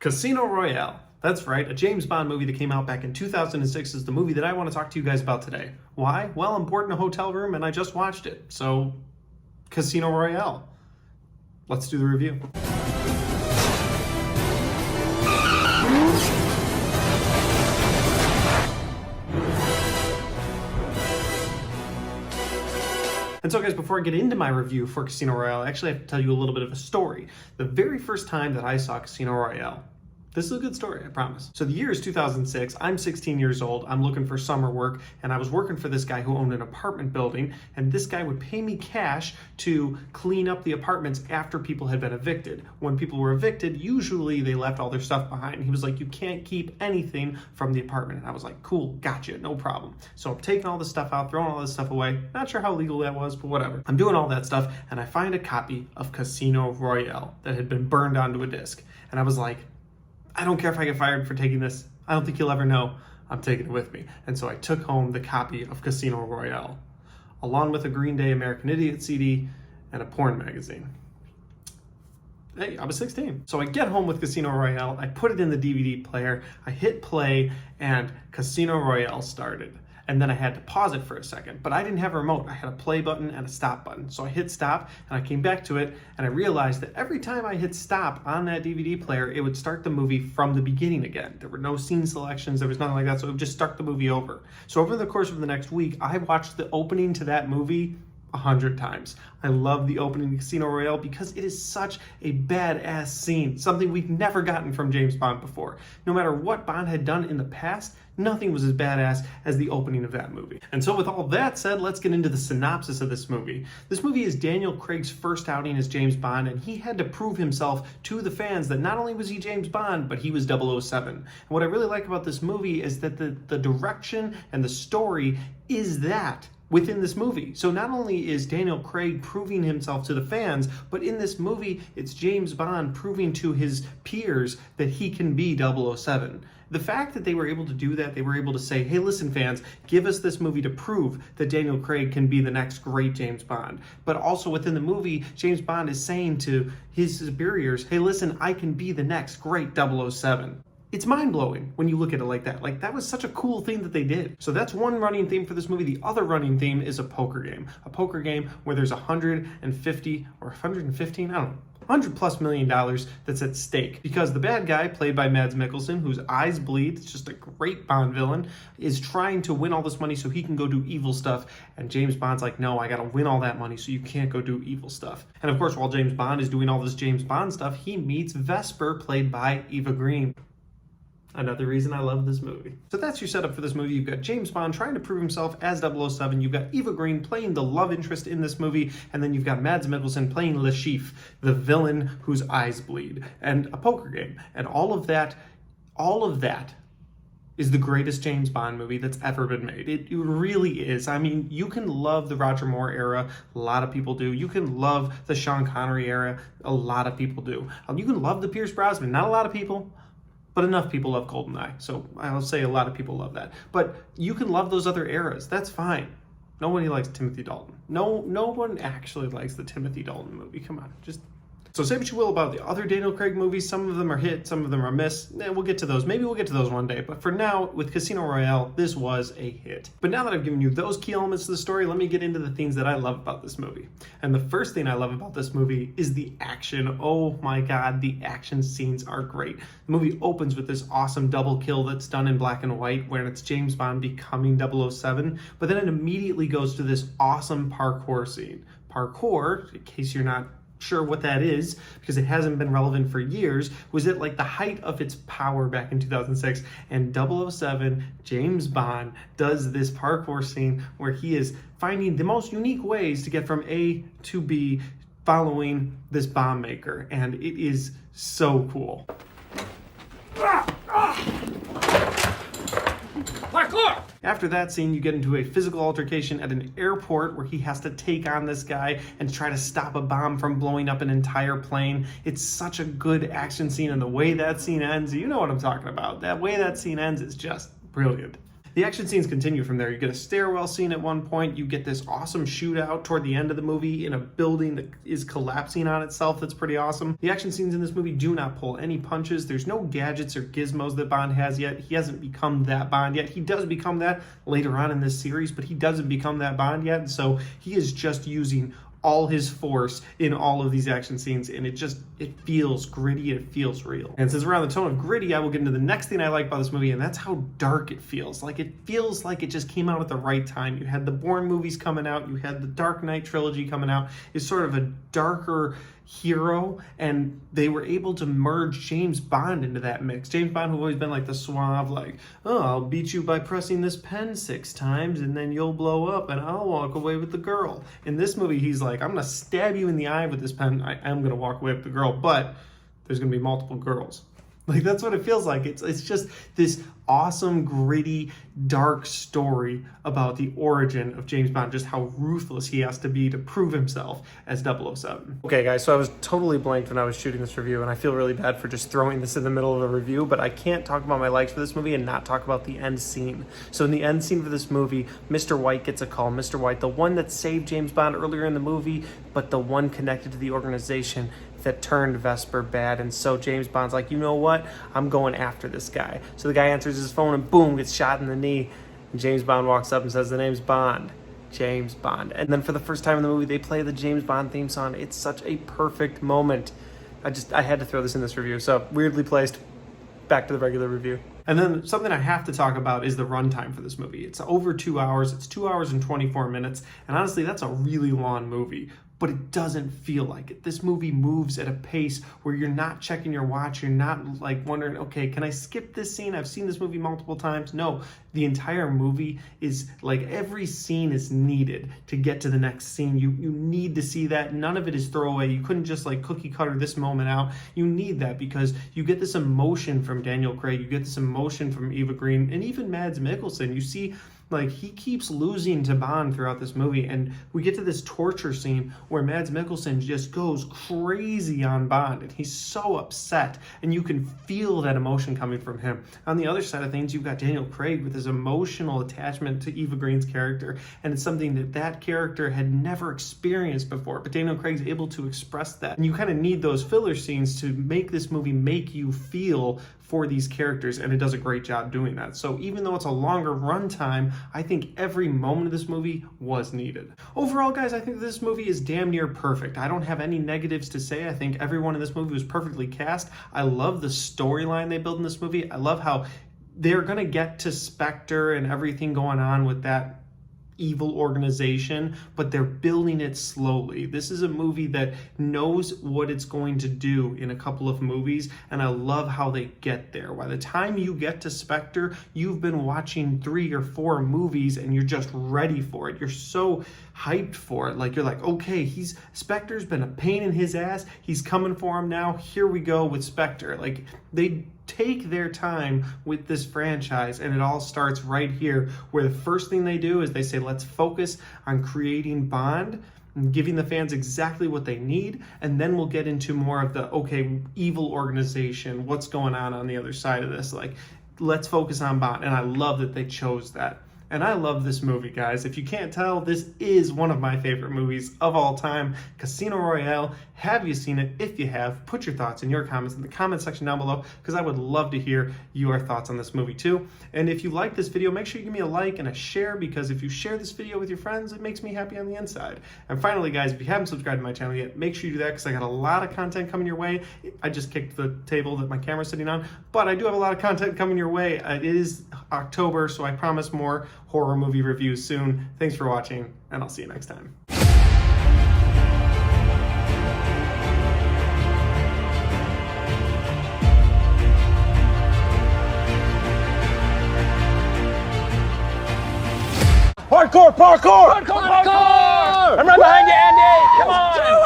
Casino Royale. That's right, a James Bond movie that came out back in 2006 is the movie that I want to talk to you guys about today. Why? Well, I'm bored in a hotel room and I just watched it. So, Casino Royale. Let's do the review. And so guys, before I get into my review for Casino Royale, I actually have to tell you a little bit of a story. The very first time that I saw Casino Royale, this is a good story, I promise. So the year is 2006, I'm 16 years old, I'm looking for summer work, and I was working for this guy who owned an apartment building, and this guy would pay me cash to clean up the apartments after people had been evicted. When people were evicted, usually they left all their stuff behind. He was like, you can't keep anything from the apartment. And I was like, cool, gotcha, no problem. So I'm taking all this stuff out, throwing all this stuff away. Not sure how legal that was, but whatever. I'm doing all that stuff, and I find a copy of Casino Royale that had been burned onto a disc. And I was like, I don't care if I get fired for taking this. I don't think you'll ever know. I'm taking it with me. And so I took home the copy of Casino Royale, along with a Green Day American Idiot CD and a porn magazine. Hey, I was 16. So I get home with Casino Royale, I put it in the DVD player, I hit play, and Casino Royale started. And then I had to pause it for a second, but I didn't have a remote. I had a play button and a stop button. So I hit stop and I came back to it and I realized that every time I hit stop on that DVD player, it would start the movie from the beginning again. There were no scene selections, there was nothing like that, so it would just start the movie over. So over the course of the next week, I watched the opening to that movie 100 times. I love the opening of Casino Royale because it is such a badass scene, something we've never gotten from James Bond before. No matter what Bond had done in the past, nothing was as badass as the opening of that movie. And so with all that said, let's get into the synopsis of this movie. This movie is Daniel Craig's first outing as James Bond, and he had to prove himself to the fans that not only was he James Bond, but he was 007. And what I really like about this movie is that the direction and the story is that within this movie. So not only is Daniel Craig proving himself to the fans, but in this movie, it's James Bond proving to his peers that he can be 007. The fact that they were able to do that, they were able to say, hey, listen, fans, give us this movie to prove that Daniel Craig can be the next great James Bond. But also within the movie, James Bond is saying to his superiors, hey, listen, I can be the next great 007. It's mind-blowing when you look at it like that. Like, that was such a cool thing that they did. So that's one running theme for this movie. The other running theme is a poker game. A poker game where there's 150 or 115, I don't know, $100+ million that's at stake. Because the bad guy, played by Mads Mikkelsen, whose eyes bleed, it's just a great Bond villain, is trying to win all this money so he can go do evil stuff. And James Bond's like, no, I gotta win all that money so you can't go do evil stuff. And of course, while James Bond is doing all this James Bond stuff, he meets Vesper, played by Eva Green. Another reason I love this movie. So that's your setup for this movie. You've got James Bond trying to prove himself as 007. You've got Eva Green playing the love interest in this movie. And then you've got Mads Mikkelsen playing Le Chiffre, the villain whose eyes bleed. And a poker game. And all of that is the greatest James Bond movie that's ever been made. It really is. I mean, you can love the Roger Moore era. A lot of people do. You can love the Sean Connery era. A lot of people do. You can love the Pierce Brosnan. Not a lot of people. But enough people love GoldenEye, so I'll say a lot of people love that. But you can love those other eras, that's fine. Nobody likes Timothy Dalton. No one actually likes the Timothy Dalton movie, come on, just... So say what you will about the other Daniel Craig movies, some of them are hit, some of them are miss. We'll get to those. Maybe we'll get to those one day. But for now, with Casino Royale, this was a hit. But now that I've given you those key elements to the story, let me get into the things that I love about this movie. And the first thing I love about this movie is the action. Oh my God, the action scenes are great. The movie opens with this awesome double kill that's done in black and white, where it's James Bond becoming 007, but then it immediately goes to this awesome parkour scene. Parkour, in case you're not sure what that is, because it hasn't been relevant for years, was at like the height of its power back in 2006, and 007 James Bond does this parkour scene where he is finding the most unique ways to get from A to B following this bomb maker, and it is so cool. Parkour! After that scene, you get into a physical altercation at an airport where he has to take on this guy and try to stop a bomb from blowing up an entire plane. It's such a good action scene, and the way that scene ends, you know what I'm talking about. That way that scene ends is just brilliant. The action scenes continue from there. You get a stairwell scene at one point. You get this awesome shootout toward the end of the movie in a building that is collapsing on itself. That's pretty awesome. The action scenes in this movie do not pull any punches. There's no gadgets or gizmos that Bond has yet. He hasn't become that Bond yet. He does become that later on in this series, but he doesn't become that Bond yet. And so he is just using all his force in all of these action scenes, and it feels gritty, it feels real. And since we're on the tone of gritty, I will get into the next thing I like about this movie, and that's how dark it feels. Like, it feels like it just came out at the right time. You had the Bourne movies coming out, you had the Dark Knight trilogy coming out. It's sort of a darker hero, and they were able to merge James Bond into that mix. James Bond, who always been like the suave, like, oh, I'll beat you by pressing this pen 6 times and then you'll blow up and I'll walk away with the girl. In this movie, he's like, I'm gonna stab you in the eye with this pen, I am gonna walk away with the girl, but there's gonna be multiple girls. Like, that's what it feels like. It's just this awesome, gritty, dark story about the origin of James Bond, just how ruthless he has to be to prove himself as 007. Okay, guys, so I was totally blanked when I was shooting this review, and I feel really bad for just throwing this in the middle of a review, but I can't talk about my likes for this movie and not talk about the end scene. So in the end scene for this movie, Mr. White gets a call. Mr. White, the one that saved James Bond earlier in the movie, but the one connected to the organization that turned Vesper bad. And so James Bond's like, you know what? I'm going after this guy. So the guy answers his phone and boom, gets shot in the knee. And James Bond walks up and says, the name's Bond. James Bond. And then for the first time in the movie, they play the James Bond theme song. It's such a perfect moment. I had to throw this in this review. So weirdly placed. Back to the regular review. And then something I have to talk about is the runtime for this movie. It's over 2 hours. It's 2 hours and 24 minutes. And honestly, that's a really long movie, but it doesn't feel like it. This movie moves at a pace where you're not checking your watch. You're not like wondering, okay, can I skip this scene? I've seen this movie multiple times. No, the entire movie is like, every scene is needed to get to the next scene. You need to see that. None of it is throwaway. You couldn't just like cookie cutter this moment out. You need that because you get this emotion from Daniel Craig. You get this emotion from Eva Green and even Mads Mikkelsen. You see, like, he keeps losing to Bond throughout this movie, and we get to this torture scene where Mads Mikkelsen just goes crazy on Bond, and he's so upset, and you can feel that emotion coming from him. On the other side of things, you've got Daniel Craig with his emotional attachment to Eva Green's character, and it's something that character had never experienced before, but Daniel Craig's able to express that. And you kind of need those filler scenes to make this movie make you feel for these characters, and it does a great job doing that. So even though it's a longer runtime, I think every moment of this movie was needed. Overall, guys, I think this movie is damn near perfect. I don't have any negatives to say. I think everyone in this movie was perfectly cast. I love the storyline they build in this movie. I love how they're gonna get to Spectre and everything going on with that evil organization, but they're building it slowly. This is a movie that knows what it's going to do in a couple of movies, and I love how they get there. By the time you get to Spectre, you've been watching 3 or 4 movies and you're just ready for it. You're so hyped for it. Like, you're like, okay, Spectre's been a pain in his ass. He's coming for him now. Here we go with Spectre. Like, they take their time with this franchise, and it all starts right here, where the first thing they do is they say, let's focus on creating Bond and giving the fans exactly what they need, and then we'll get into more of the, okay, evil organization, what's going on the other side of this. Like, let's focus on Bond, and I love that they chose that. And I love this movie, guys. If you can't tell, this is one of my favorite movies of all time, Casino Royale. Have you seen it? If you have, put your thoughts in your comments in the comment section down below, because I would love to hear your thoughts on this movie too. And if you like this video, make sure you give me a like and a share, because if you share this video with your friends, it makes me happy on the inside. And finally, guys, if you haven't subscribed to my channel yet, make sure you do that, because I got a lot of content coming your way. I just kicked the table that my camera's sitting on, but I do have a lot of content coming your way. It is October, so I promise more horror movie reviews soon. Thanks for watching, and I'll see you next time. Hardcore parkour! Hardcore parkour! I'm right behind you, Andy! Come on!